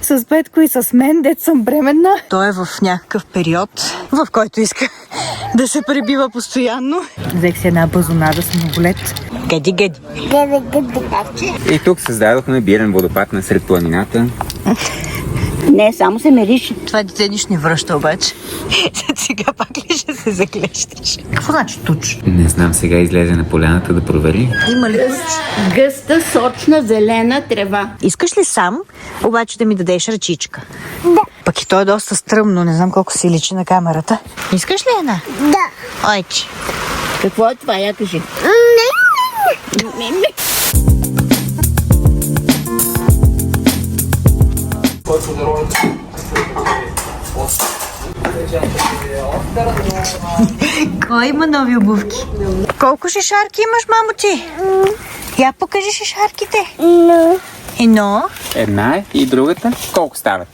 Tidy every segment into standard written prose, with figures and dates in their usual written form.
С Петко и с мен, дето съм бременна. Той е в някакъв период, в който иска да се пребива постоянно. Взех си една базонада с многолет. Гади. И тук създадохме биелен водопад насред планината. Не, само се мериш. Това дете нищо не връща обаче. Сега пак ли ще се заклещаш? Какво значи туч? Не знам, сега излезе на поляната да провери. Има ли туч? Гъста, сочна, зелена трева. Искаш ли сам, обаче да ми дадеш ръчичка? Да. Пък и то е доста стръмно, не знам колко си личи на камерата. Искаш ли една? Да. Ойче. Какво е това? Я кажи. Не. Кой има нови обувки? Колко шишарки имаш, мамо ти? Я покажи шишарките. Едно. Една е и другата. Колко стават?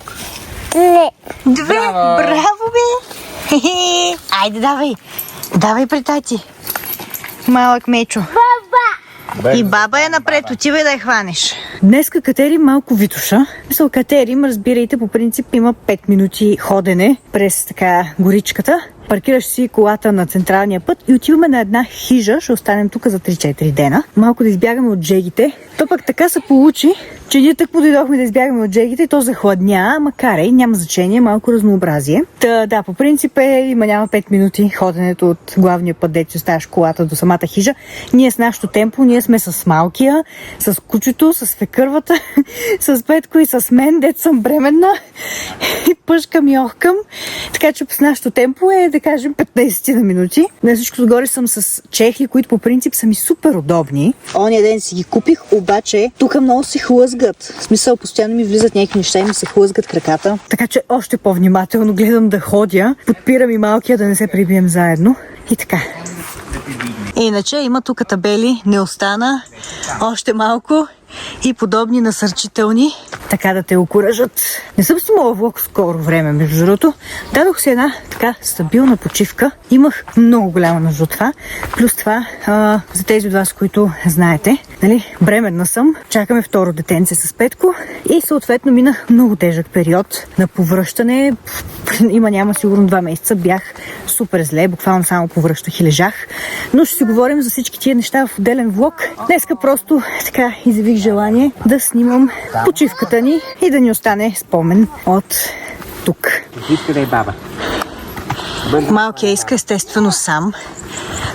Две. Браво, бе. Айде, давай. Давай при тати. Малък Мечо. И баба е напред, отивай да я хванеш. Днеска катерим малко Витоша. Мисъл, катерим, разбирайте, по принцип има 5 минути ходене през така горичката. Паркираш си колата на централния път и отиваме на една хижа. Ще останем тук за 3-4 дена. Малко да избягаме от джегите. То пък така се получи, че ние тъкмо дойдохме да избягаме от джегите и то захладня, макар и няма значение, малко разнообразие. Та, да, по принцип няма 5 минути ходенето от главния път, дето оставаш колата до самата хижа. Ние с нашото темпо, ние сме с малкия, с кучето, с фекървата, с Петко и с мен, дето съм бременна и пъшкам и охкам. Така че с нашото темпо е, да кажем, 15 на минути. На всичко отгоре съм с чехли, които по принцип са ми супер удобни. Ония ден си ги купих, обаче тук много се хлъзгат. В смисъл, постоянно ми влизат някакви неща и ми се хлъзгат краката. Така че още по-внимателно гледам да ходя. Подпирам и малкия да не се прибием заедно. И така. Иначе има тук табели, не остана, още малко и подобни насърчителни, така да те окуражат. Не съм снимала влог скоро време, между другото. Дадох си една така стабилна почивка. Имах много голяма нужда от това. Плюс това, за тези от вас, които знаете, нали, бременна съм, чакаме второ детенце с Петко и съответно минах много тежък период на повръщане. Няма сигурно 2 месеца. Бях супер зле, буквално само повръщах и лежах. Но ще си говорим за всички тия неща в отделен влог. Днеска просто така изявих желание да снимам почивката ни и да ни остане спомен от тук. Иска да е баба. Малкият иска естествено сам.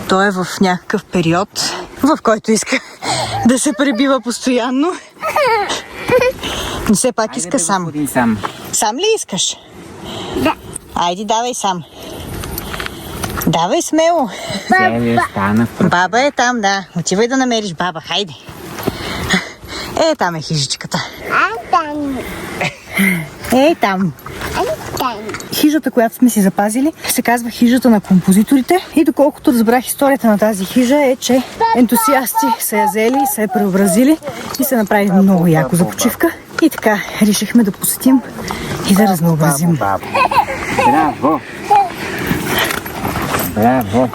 Той е в някакъв период, в който иска да се пребива постоянно. Но все пак иска сам. Сам ли искаш? Да. Айди, давай сам. Давай смело. Баба е там, да. Отивай да намериш баба, хайде. Там е хижичката. Там. Хижата, която сме си запазили, се казва хижата на композиторите. И доколкото разбрах, историята на тази хижа е, че ентусиасти са я взели, са я преобразили и се направи много яко за почивка. И така, решихме да посетим и да разнообразим. Браво! Браво!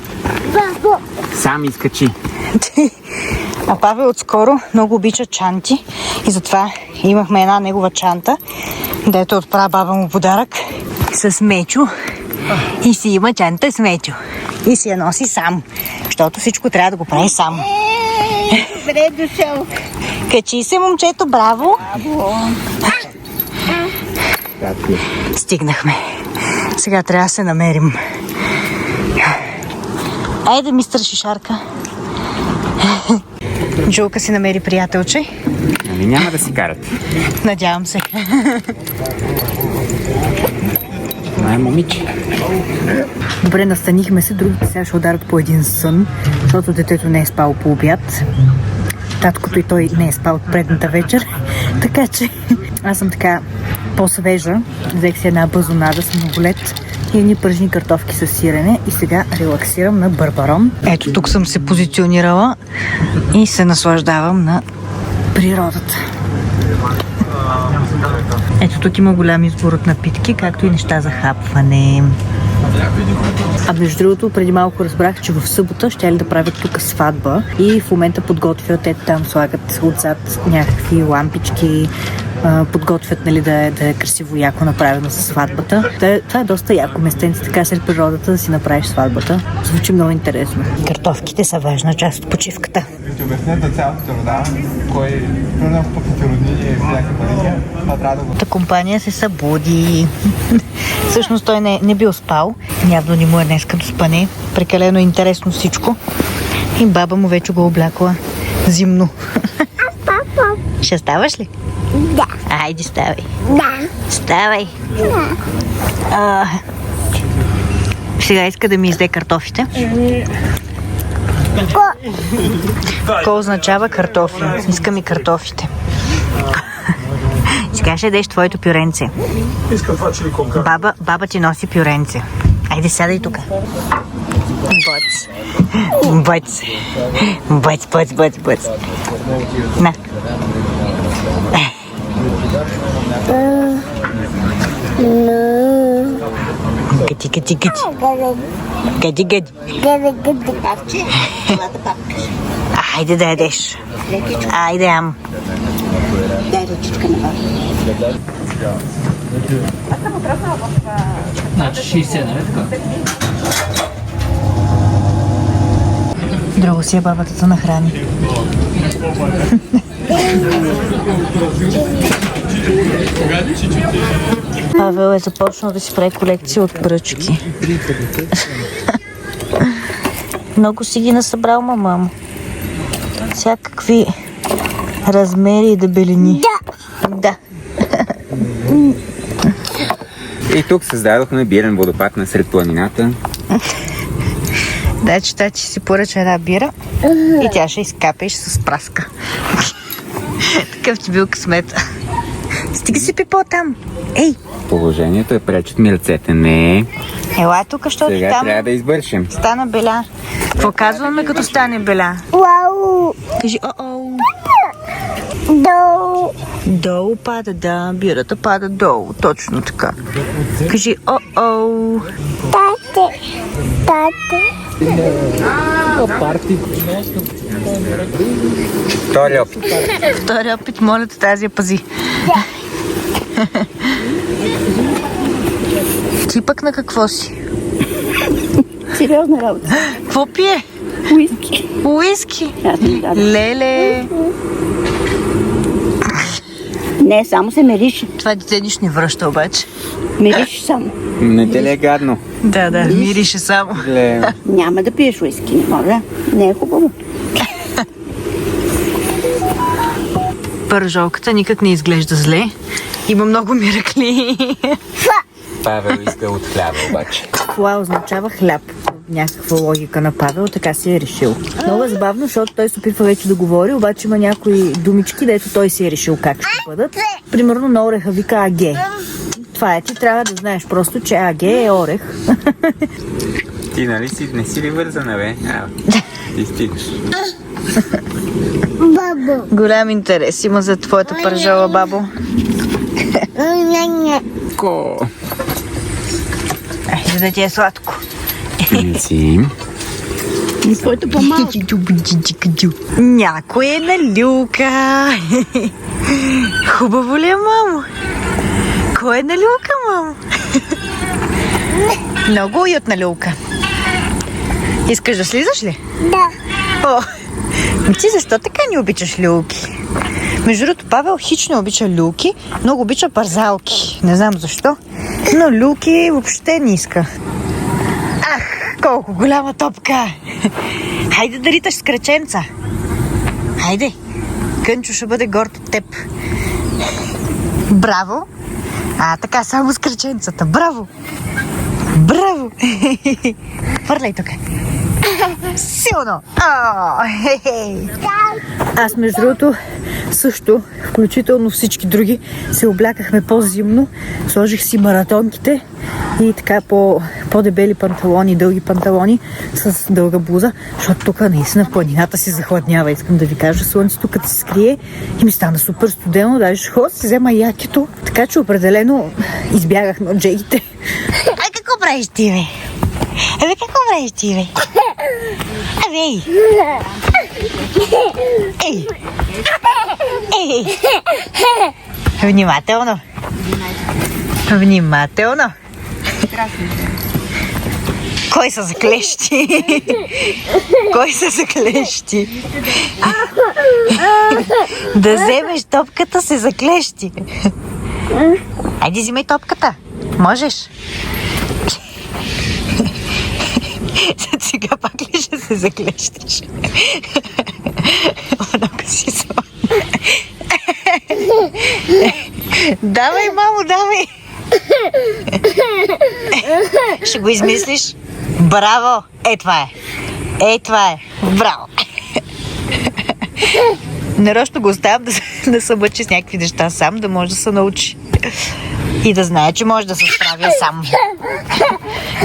Сам изкачи. А Павел отскоро много обича чанти и затова имахме една негова чанта, дето отправя баба му подарък с Мечо и си има чанта с Мечо и си я носи сам, защото всичко трябва да го прави сам. Добре дошъл. Качи се, момчето, браво! Стигнахме. Сега трябва да се намерим. Айде, мистер Шишарка. Джулка си намери приятелче. Ами няма да си карат. Надявам се. Май момиче. Добре, настанихме се. Другите сега ще ударят по един сън, защото детето не е спало по обяд. Таткото и той не е спал от предната вечер. Така че аз съм така по-свежа. Взех си една базонада с многолет и едни пържени картофки с сирене и сега релаксирам на барбарон. Ето тук съм се позиционирала и се наслаждавам на природата. Ето тук има голям избор от напитки, както и неща за хапване. А между другото, преди малко разбрах, че в събота ще ли да правят тук сватба и в момента подготвят, ето там слагат отзад някакви лампички, подготвят, нали, да е красиво, яко направено за сватбата. Това е доста яко местенце, така сред природата да си направиш сватбата. Звучи много интересно. Картофките са важна част от почивката. Ти обяснят за цялото рода, кой примерно пък ти роднини и всякаква линия, това трябва да го... Та компания се събуди. Всъщност той не бил спал. Явно не му е днес като спане. Прекалено интересно всичко. И баба му вече го облякла зимно. Ще ставаш ли? Да. Айде, ставай. Да. Ставай. Да. Сега иска да ми изде картофите. Какво означава картофи? Иска ми картофите. Сега ще ядеш твоето пюренце. Баба ти носи пюренце. Айде, сядай тук. Бъц. На. Гади. Папче, това да папкаш. Айде да ядеш. Айде, ам. Дай ръчичка на баба. Значи 60, нали така? Друго си е бабата да нахрани. Павел е започнал да си прави колекция от пръчки. Много си ги насъбрал, мамо. Всякакви размери и дебелини. Да. И тук създадохме бирен водопад насред планината. Да, че тати си поръча една бира и тя ще изкапе и ще се спраска. Такъв ти бил късмет. Стига си пипо там. Ей! Положението е пречат ми ръцете. Не. Ела тук, защото Сега там трябва да избършим. стана беля. Какво казваме като стане беля? Уау. Кажи о-о. Долу. Долу пада, да. Бирата пада долу. Точно така. Кажи о-о. Тате. Втори опит. Втори опит, моля те, тази я пази. Ти пък на какво си? Сериозна работа. Какво пие? Уиски. Уиски. Аз не знам. Леле. Не, само се мириш. Това дете нищо не връща обаче. Мириш само. Не те ли е гадно? Да, мирише само. Ле. Няма да пиеш уиски, не може. Не е хубаво. Пържолката никак не изглежда зле. Има много миракли. Павел иска от хляба обаче. Това означава хляб. Някаква логика на Павел, така си е решил. Много е забавно, защото той се опитва вече да говори, обаче има някои думички, дето той си е решил как ще бъдат. Примерно на ореха вика аге. Това е, ти трябва да знаеш просто, че аге е орех. Ти нали си, не си ли вързана, бе? Ти стигаш. Бабо. Голям интерес има за твоята пържола, бабо. Ко? За да ти е сладко. Не си. И твоето по-малко. Някой е на люлка. Хубаво ли е, мамо? Кой е на люлка, мамо? Много уютна люлка. Искаш да слизаш ли? Да. О, ти защо така не обичаш люлки? Между другото, Павел хич не обича люлки, много обича парзалки. Не знам защо, но люлки въобще не иска. Ах, колко голяма топка! Хайде да риташ с краченца. Хайде, Кънчо ще бъде горд от теб. Браво! Така, само с краченцата. Браво! Браво! Хвърляй тук. Силно! Аз, между другото, също, включително всички други, се облякахме по-зимно. Сложих си маратонките и така по-дебели панталони, дълги панталони с дълга блуза, защото тук наистина планината си захладнява. Искам да ви кажа, слънцето като се скрие и ми стана супер студено, даже ще ходя си взема якито, така че определено избягахме от джегите. Какво правиш ти, бе? Какво правиш ти, бе? Ей! Ей! Ей! Внимателно. Внимателно. Кой са заклещи? Кой са заклещи? Да вземеш топката се заклещи. Айде, взимай топката. Можеш. Сега пак ли ще се заклещиш? Много си зла. Давай, мамо, давай. Ще го измислиш? Браво! Ей, това е. Ей, това е. Браво! Нарочно го оставям да се мъчи с някакви неща сам, да може да се научи. И да знае, че може да се справя сам.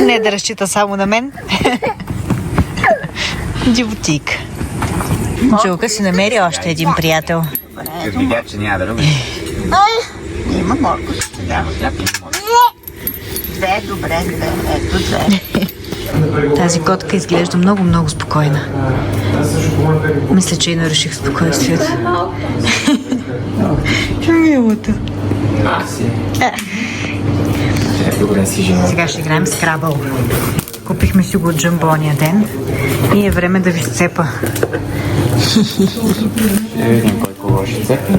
Не да разчита само на мен. Дивотик. Джилка си намери още един приятел. Като видя, че няма да руби. Има морков. Няма хляб, има морков. Две, добре, две. Ето две. Тази котка изглежда много спокойна. Мисля, че и наруших спокойствието. Милата. Добре си жена. Сега ще играем с крабъл. Купихме си го от джамбония ден и е време да ви сцепа. Ще видим кой кого ще цепи.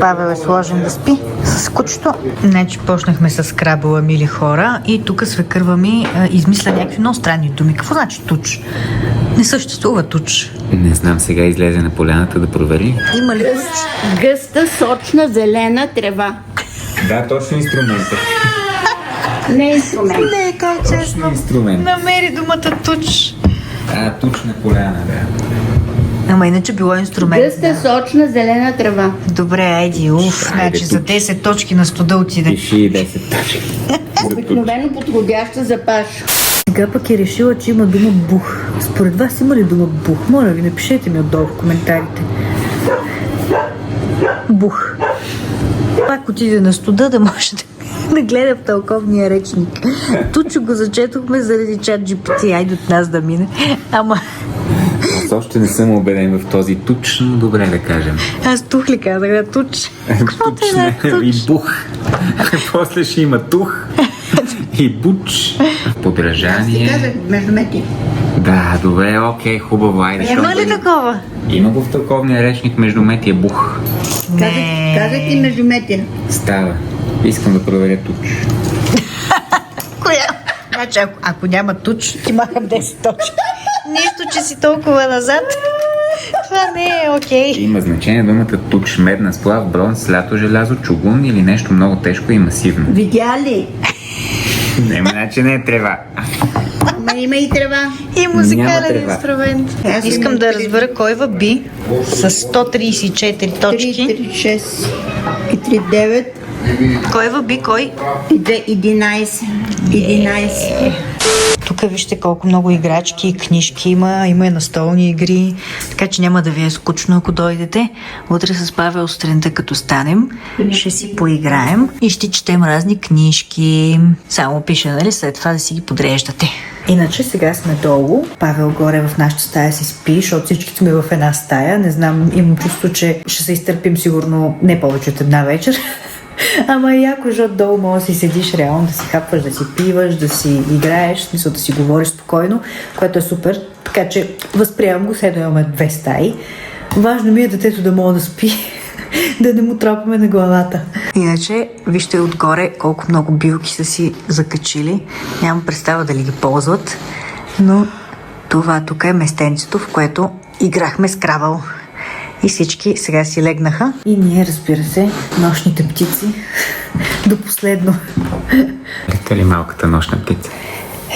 Павел е сложен да спи с кучето. Значи почнахме с крабъла, мили хора, и тук свекърва ми измисля някакви много странни думи. Какво значи туч? Не съществува туч. Не знам, сега излезе на поляната да провери. Има ли туч? Гъста, сочна, зелена трева. Да, точно инструмент. Не е инструмент. Не, как честно. Инструмент. Намери думата туч. Туч на поляна, да. Ама иначе било инструмент. Гъста, сочна, зелена трева. Добре, айди, значи за 10 точки на студа отиде. Пиши 10 точки. Обикновено подходяща за паш. Сега пък е решила, че има дума бух. Според вас има ли дума бух? Моля ви, напишете ми отдолу в коментарите. Бух. Пак отиде на студа да може да гледа в тълковния речник. Тучо го зачетохме заради чат GPT. Айде от нас да мине. Ама... Аз още не съм убеден в този туч, но добре да кажем. Аз тух ли казах, да туч? Туч и бух. После ще има тух и буч. Подражание. Казах междумети. Да, добре, окей, хубаво, айде. Има ли такова? Има го в тълковния речник между мет и бух. Казах ти междумети. Става. Искам да проверя туч. Коя? Значи, ако няма туч, ти махам 10 точки. Нищо, че си толкова назад. Това не е окей. Има значение думата туч, медна сплав, бронз, злато, желязо, чугун или нещо много тежко и масивно. Видя ли? Не, значи не е трева. Ама има и трева. И Няма музикален трева. инструмент. Аз Искам имам да три. разбера кой въби с 134 точки. 3, 6 и 3, 9 Кой въби, кой? и 2, 11. Тук вижте колко много играчки и книжки има. Има и настолни игри. Така че няма да ви е скучно, ако дойдете. Утре с Павел сутринта, като станем, ще си поиграем и ще четем разни книжки. Само пише, нали, след това да си ги подреждате. Иначе сега сме долу. Павел горе в нашата стая си спи, защото всички сме в една стая. Не знам, имам чувство, че ще се изтърпим сигурно не повече от една вечер. Ама е яко, защото долу може да си седиш реално, да си хапваш, да си пиваш, да си играеш, в смисъл да си говориш спокойно, което е супер. Така че възприемам го, седно имаме 2 стаи. Важно ми е детето да мога да спи, да не му тропаме на главата. Иначе, вижте отгоре колко много билки са си закачили. Нямам представа дали ги ползват, но това тук е местенцето, в което играхме с крабъл. И всички сега си легнаха. И ние, разбира се, нощните птици до последно. Рита ли малката нощна птица?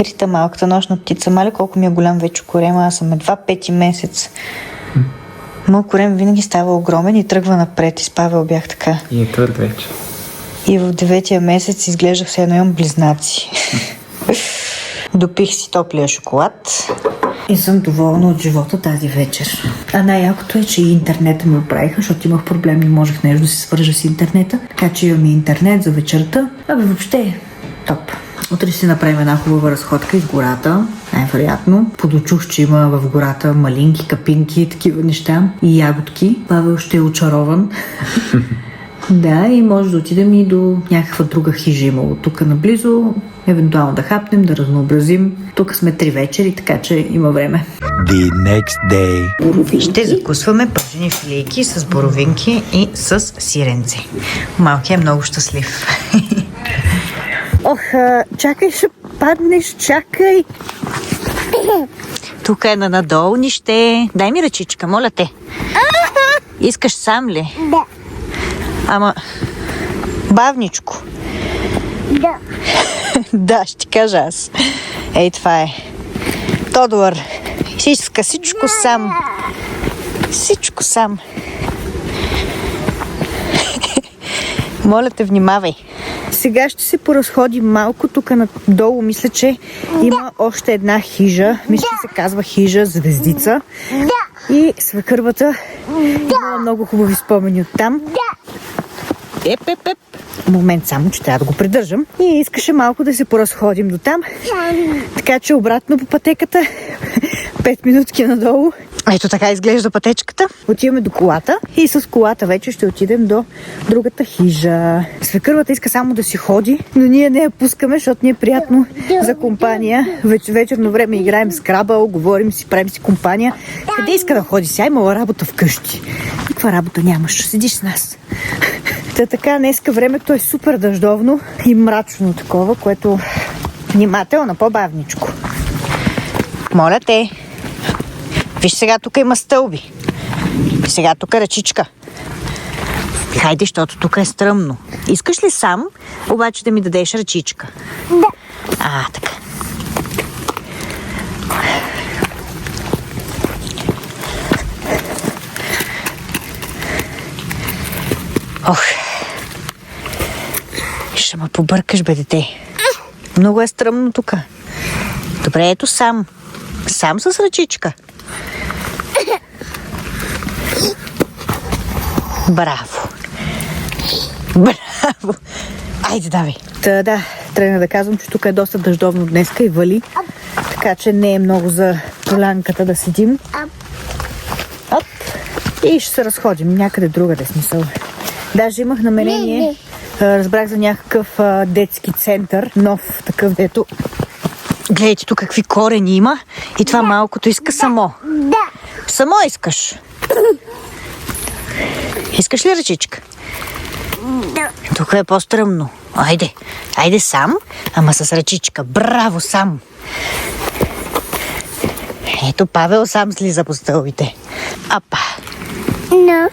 Рита, малката нощна птица. Мали колко ми е голям вече корема. Аз съм едва 5 месец. Моят корем винаги става огромен и тръгва напред. И с Павел бях така. И е твърд вече. И в 9-я месец изглеждах все едно имам близнаци. Допих си топлия шоколад. И съм доволна от живота тази вечер. А най-якото е, че и интернета ми оправиха, защото имах проблем, не можех нещо да се свържа с интернета. Така че имам и интернет за вечерта. Абе, въобще топ. Утре ще си направим една хубава разходка из гората, най-вероятно. Подочух, че има в гората малинки, капинки, такива неща и ягодки. Павел ще е очарован. Да, и може да отидем и до някаква друга хижа имало тук наблизо, евентуално да хапнем, да разнообразим. Тук сме 3 вечери, така че има време. The next day. Ще закусваме пържени филийки с боровинки и с сиренце. Малкият е много щастлив. Ох, чакай, ще паднеш, чакай. Тук е на надолнище. Дай ми ръчичка, моля те. Искаш сам ли? Да. Ама, бавничко. Да. Да, ще ти кажа аз. Ей, това е. Тодор, ще иска всичко сам. Всичко сам. Моля те, внимавай. Сега ще се поразходим малко. Тук надолу мисля, че има още една хижа. Мисля, се казва хижа Звездица. И свекървата има много хубави спомени оттам. Еп. Момент само, че трябва да го придържам. И искаше малко да се поразходим до там. Така че обратно по пътеката. 5 минутки надолу. Ето така изглежда пътечката. Отиваме до колата и с колата вече ще отидем до другата хижа. Свекървата иска само да си ходи, но ние не я пускаме, защото ни е приятно за компания. Вечерно време играем с крабъл, говорим си, правим си компания. Къде иска да ходи? Сега имала работа вкъщи. Никаква работа нямаш, седиш с нас. Та така, днеска времето е супер дъждовно и мрачно такова, което внимателно, по-бавничко. Моля те. Виж, сега тук има стълби. Сега тук е ръчичка. Хайде, защото тук е стръмно. Искаш ли сам, обаче да ми дадеш ръчичка? Да. Така. Ох. Ще ме побъркаш, бе, дете. Много е стръмно тук. Добре, ето сам. Сам с ръчичка. Браво! Браво! Айде, давай! Да, трябва да казвам, че тук е доста дъждовно днеска и вали. Така че не е много за полянката да седим. Оп! И ще се разходим някъде другаде, смисъл. Даже имах намерение, разбрах за някакъв детски център, нов такъв, дето. Гледайте тук какви корени има и това малкото иска само. Да. Само искаш. Искаш ли ръчичка? Да. Тук е по-стръмно. Айде сам, ама с ръчичка. Браво, сам. Ето Павел сам слиза по стълбите. Апа. 1,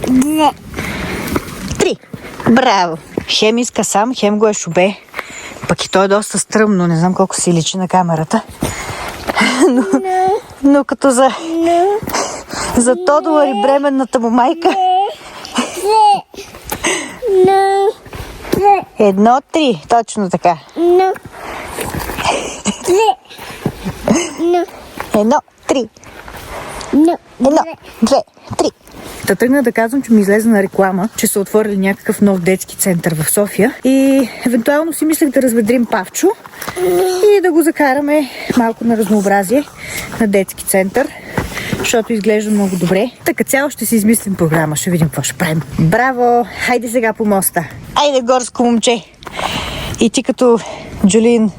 2. 3. Браво. Хем иска сам, хем го е шубе. Пък и той е доста стръмно. Не знам колко си личи на камерата. Но като за Тодор и бременната му майка. 1, 3. Точно така. 1, 3. 1, 2, 3. Та тръгна да казвам, че ми излезе на реклама, че са отворили някакъв нов детски център в София и евентуално си мислех да разведрим Павчо и да го закараме малко на разнообразие на детски център, защото изглежда много добре. Така цяло ще си измислим програма, ще видим какво ще правим. Браво! Хайде сега по моста. Айде, горско момче! И ти като Джулин,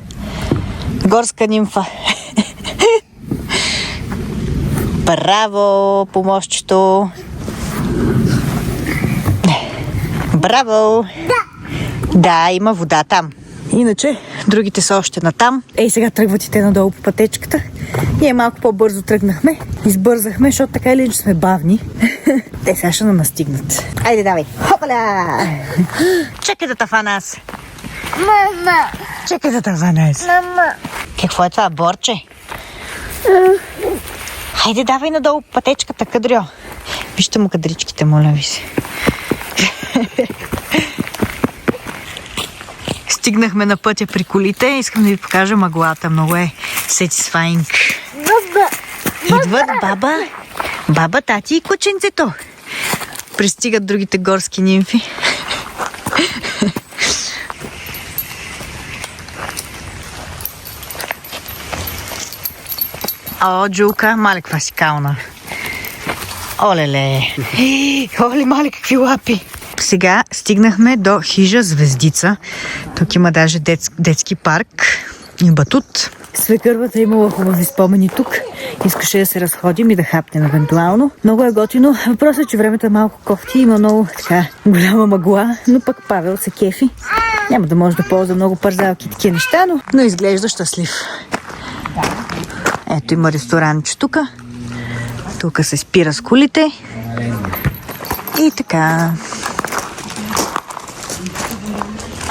горска нимфа. Браво по мостчето! Браво! Да, има вода там. Иначе, другите са още натам. Ей, сега тръгват и те надолу по пътечката. Ние малко по-бързо тръгнахме. Избързахме, защото така или иначе сме бавни. Те сега ще настигнат. Айде, давай. Хопаля! Чакай да тафана аз. Мама. Чакай да тафана аз. Мама. Какво е това, борче? Хайде, давай надолу по пътечката, кадрьо. Вижте му кадричките, моля ви се. Стигнахме на пътя при колите. Искам да ви покажа мъглата. Много е satisfying. Идват баба, тати и кученцето. Пристигат другите горски нимфи. О, Джулка, мале, каква си кална. Олеле. Оле, мале, какви лапи. Сега стигнахме до хижа Звездица. Тук има даже детски парк и батут. Свекървата имала хубави спомени тук. Искаше да се разходим и да хапнем евентуално. Много е готино. Въпросът е, че времето е малко кофти. Има много така голяма мъгла, но пък Павел се кефи. Няма да може да ползва много парзалки и такива неща, но изглежда щастлив. Ето има ресторанче тук. Тук се спира с колите. И така.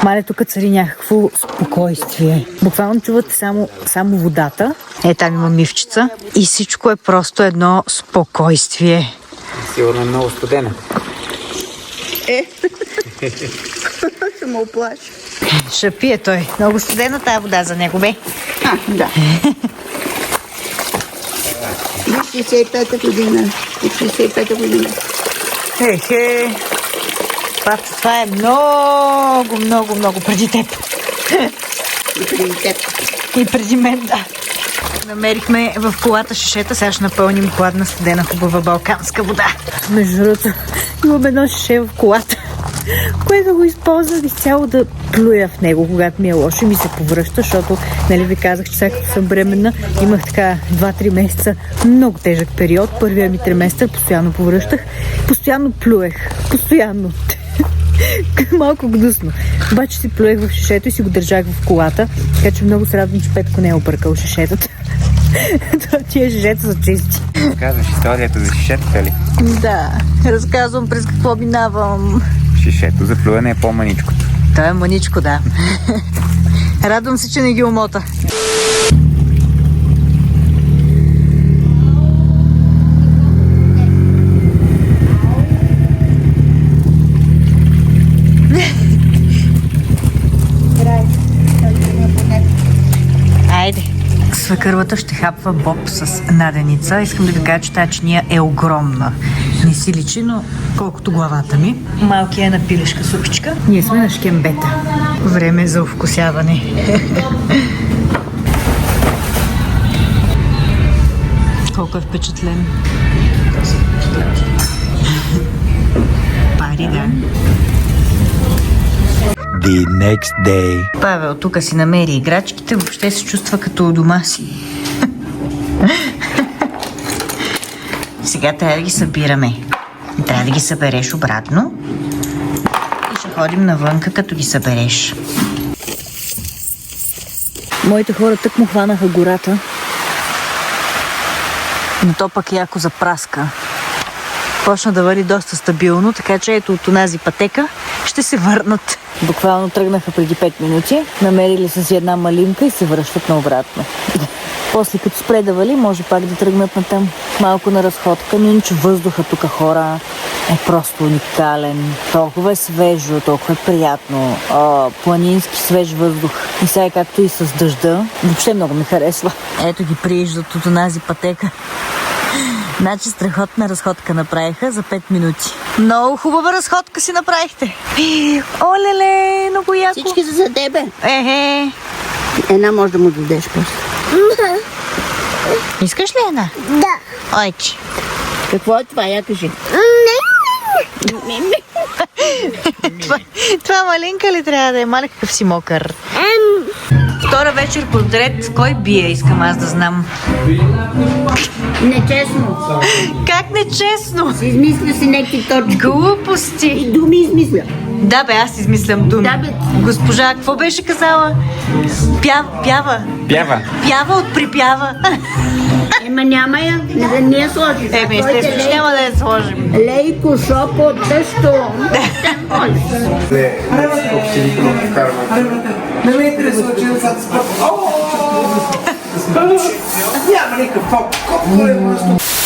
Мале, тук цари някакво спокойствие. Буквално чувате само водата. Там има мивчица. И всичко е просто едно спокойствие. Сигурно е много студена. Ще му оплаши. Ще пие той. Много студена тая вода за него, бе. Да. 65-та година. 65-та година. Хе. Папчо, това е много, много, много преди теб. И преди теб. И преди мен, да. Намерихме в колата шишета. Сега ще напълним хладна, студена, хубава балканска вода. Между другото, имам едно шише в колата, което го използвах изцяло да плюя в него, когато ми е лошо и ми се повръща, защото, нали ви казах, че сега като съм бременна, имах така 2-3 месеца много тежък период. Първия ми триместър постоянно повръщах, постоянно плюех, постоянно. Малко гнусно. Обаче си плюех в шишето и си го държах в колата, така че много се радвам, че Петко не е объркал шишетата. Тия шишета са чисти. Казваш историята за шишетата ли? Да, разказвам през какво минавам. Шишето за плюване е по-маничкото. Това е маничко, да. Радвам се, че не ги умота. Айде. Свекървата ще хапва боб с наденица. Искам да ви кажа, че тази чиния е огромна. Не си личи, но колкото главата ми. Малки е на пилешка супичка. Ние сме на шкембета. Време за овкусяване. Колко е впечатлен. Пари, да. The next day. Павел тук си намери играчките, въобще се чувства като у дома си. Сега трябва да ги събираме. Трябва да ги събереш обратно и ще ходим навънка, като ги събереш. Моите хора тък му хванаха гората, но то пък яко запраска. Почна да вали доста стабилно, така че ето от онази пътека ще се върнат. Буквално тръгнаха преди 5 минути, намерили са си една малинка и се връщат наобратно. После като спре да вали, може пак да тръгнат натам малко на разходка, но иначе въздуха тук, хора, е просто уникален. Толкова е свежо, толкова е приятно. Планински свеж въздух. И сега както и с дъжда, въобще много ми харесва. Ето ги прииждат от онази пътека. Значи страхотна разходка направиха за 5 минути. Много хубава разходка си направихте. Олеле, много яко. Всички са за тебе. Ехе. Една може да му дадеш после. Искаш ли една? Да. Ойче. Какво е това? Я кажи. Това малинка ли трябва да е? Мале, какъв си мокър. Втора вечер подред. Кой бие? Искам аз да знам. Нечестно. Как нечестно? Си измисля си някакви точки. Глупости. И думи измисля. Да бе, аз измислям думи. Да, бе. Госпожа, какво беше казала? Пява. Пява от припява. Ема няма я. Не я сложи. Естествено, че няма да я сложим. Лейко, шопо, тъщо. Не ме интересува, че децата спят. Няма никакъв фокус. Колко е просто.